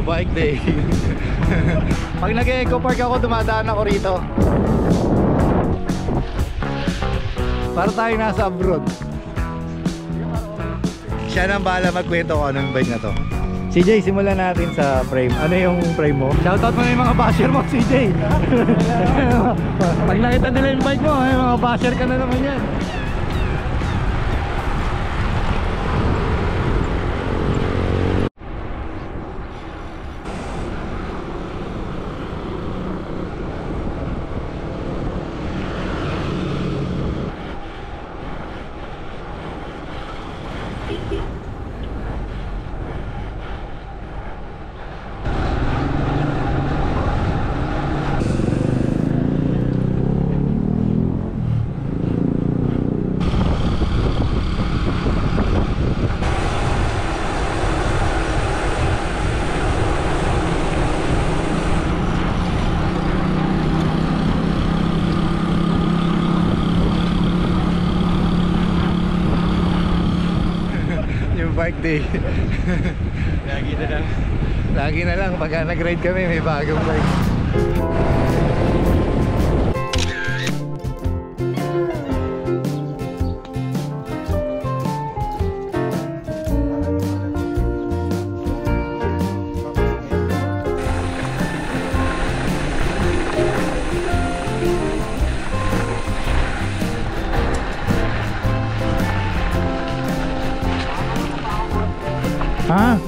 bike day. Pag nag-eco park ako, dumadaan ako rito. Para tayo nasa abroad. Siya nang bahala magkwento ko anong bike na to. CJ, simulan natin sa frame. Ano yung frame mo? Shoutout mo na yung mga basher mo, CJ. Pag nakita nila yung bike mo, ay mga basher ka na naman yan. Bike day. Lagi na lang pagka nag-ride kami may bagong bike. Ha?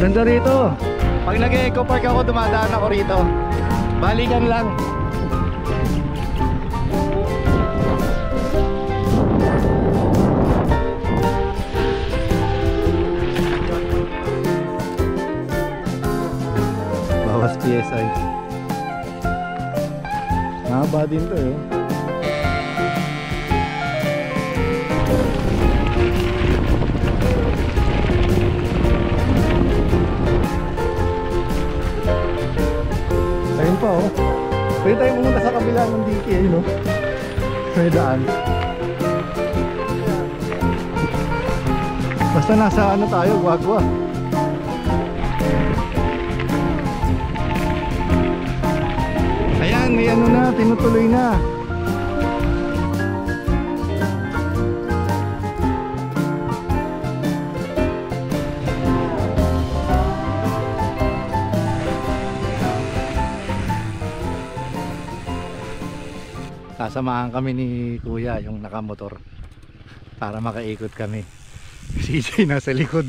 Ganda rito. Pag nag-eco park ako, dumadaan ako rito. Balikan lang. Bawas PSI. Mahaba din to eh. Ayun pa oh. Pwede tayo pumunta sa kabila ng diki eh, no? May daan. Basta nasa ano tayo, Guagua. Ayan, may ano na, tinutuloy na. Sasamahan kami ni Kuya, yung nakamotor, para makaikot kami. CJ nasa likod,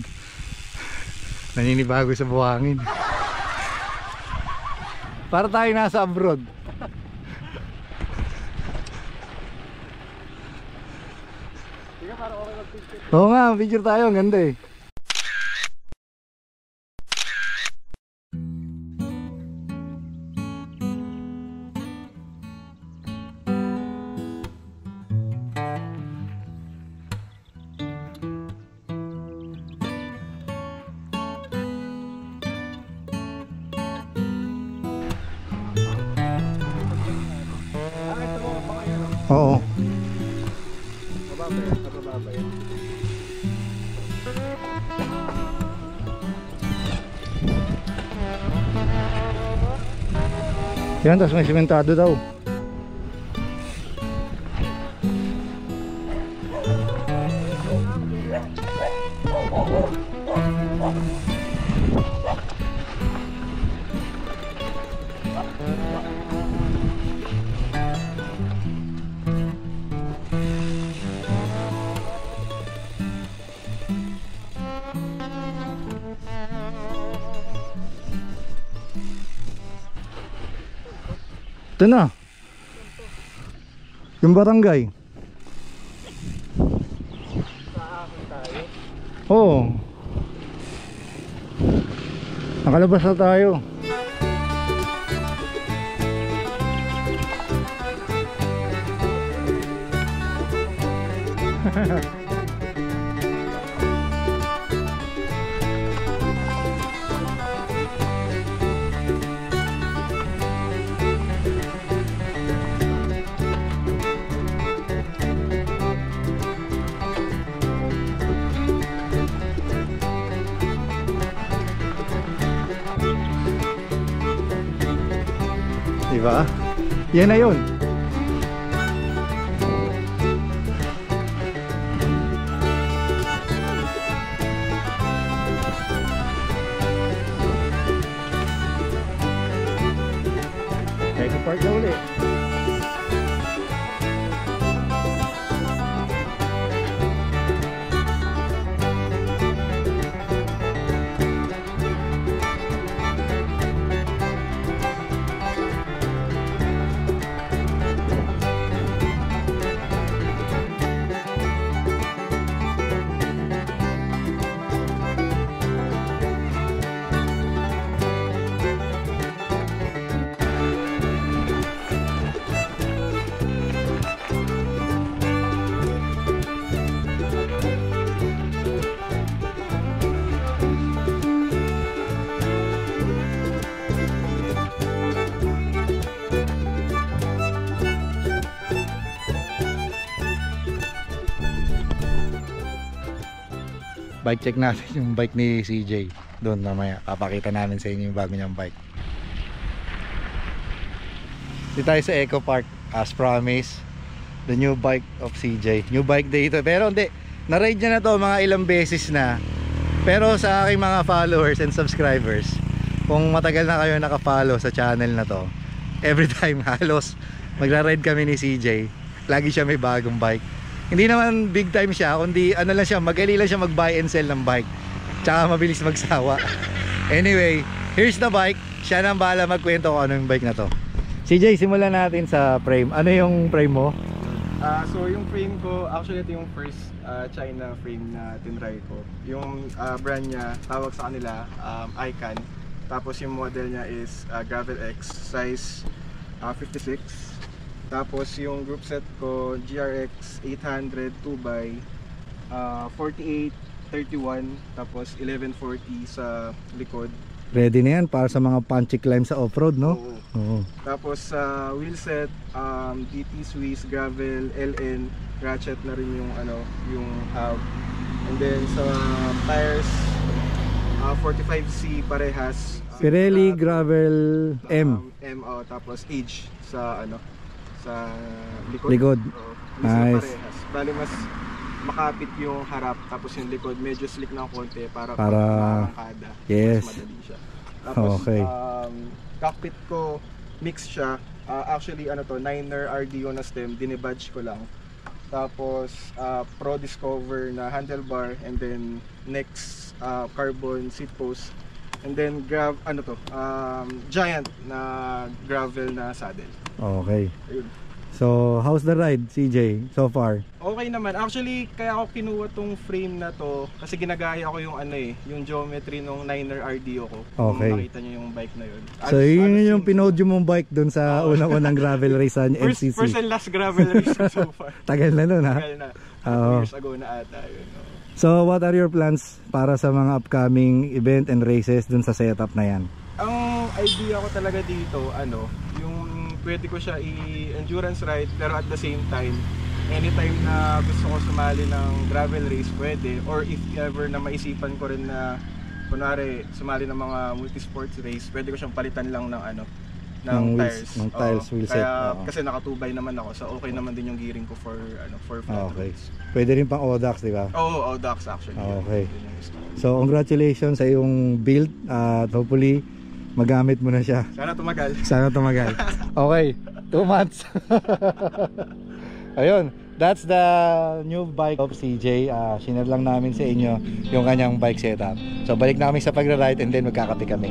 naninibago sa buhangin. Para tayo nasa abroad. Oo nga, picture tayo, ang ganda eh. Oo. Mababa yan. Yan, tapos may simentado daw. Ito na yung barangay. Oo, nakalabas na tayo. Diba? Yan na yun. Eco Park na ulit. Bike check natin yung bike ni CJ. Doon mamaya papakita namin sa inyo yung bago niyang bike. Dito tayo sa Eco Park as promised. The new bike of CJ. New bike day ito. Pero hindi, na-ride niya na to mga ilang beses na. Pero sa aking mga followers and subscribers, kung matagal na kayo naka-follow sa channel na to, every time halos magra-ride kami ni CJ, lagi siya may bagong bike. Hindi naman big time siya, kundi ano lang siya, magali lang siya mag-buy and sell ng bike. Tsaka mabilis magsawa. Anyway, here's the bike. Siya nang bahala magkwento kung ano yung bike na to. CJ, simulan natin sa frame. Ano yung frame mo? So yung frame ko, actually ito yung first China frame na tinry ko. Yung brand niya, tawag sa kanila, Icon. Tapos yung model niya is Gravel X, size 56. Tapos yung group set ko, GRX 800 2x 4831, tapos 1140 sa likod. Ready na yan para sa mga punchy climb sa off-road, no? Oo. Tapos sa wheel set, DT Swiss Gravel LN, ratchet na rin yung yung hub. And then sa tires, 45C parehas. Pirelli Gravel M. Tapos Age sa sa likod. Nice. Parehas. Bali mas makapit yung harap, tapos yung likod medyo slick ng konti para makakada. Yes. Mas madali siya. Tapos okay. Cockpit ko mix siya. Actually 9er RDO na stem, dinibadge ko lang. Tapos Pro Discover na handlebar, and then next carbon seat post. And then Giant na gravel na saddle. Okay. Ayun. So, how's the ride, CJ, so far? Okay naman. Actually, kaya ako kinuha tong frame na to kasi ginagaya ko yung yung geometry nung 9er RDO ko. Okay. Kung makita niyo yung bike na yun. So, yun yung pinodium mong bike dun sa unang-unang gravel race sa NCC. First and last gravel race so far. Tagal na nun, ha? Tagal na. 2 years ago na ata yun. So, what are your plans para sa mga upcoming event and races dun sa setup na yan? Ang idea ko talaga dito, yung pwede ko siya i-endurance ride, pero at the same time, anytime na gusto ko sumali ng gravel race, pwede. Or if ever na maisipan ko rin na, kunwari, sumali ng mga multisports race, pwede ko siyang palitan lang ng tires. Ng tiles, wheel set. Kasi nakatubay naman ako, so okay naman din yung gearing ko for flat race. Pwede rin pang Audax, di ba? Oo, Audax actually. Okay. So, congratulations sa iyong build at hopefully magamit mo na siya. Sana tumagal. Okay, 2 months. Ayun, that's the new bike of CJ. Share lang namin sa inyo yung kanyang bike setup. So, balik na kami sa pagra-ride and then magkakape kami.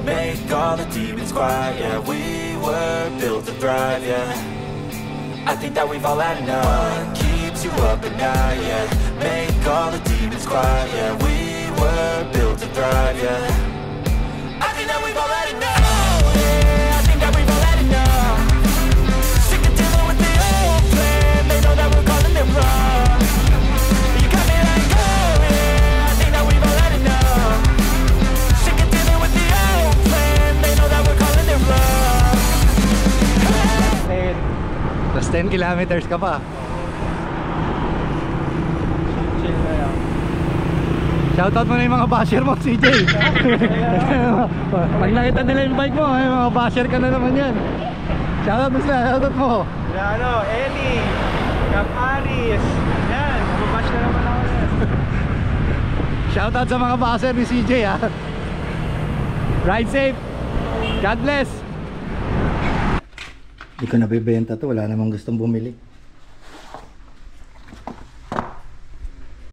Make all the demons quiet, yeah. We were built to thrive, yeah. I think that we've all had enough. What keeps you up at night, yeah. Make all the demons quiet, yeah. We were built to thrive, yeah. I think that we've all had enough. Oh, yeah, I think that we've all had enough. 10 kilometers ka pa. Chill na yan. Shoutout mo na yung mga basher mo, CJ. Pag nakita nila yung bike mo, ay mga basher ka na naman yan. Shoutout mo sila, shoutout mo. Ano, Ellie, Cap Aris, yan, mababash na naman ako yan. Shoutout sa mga basher ni CJ ha. Ride safe. God bless. Hindi ko nabibenta to, wala namang gustong bumili.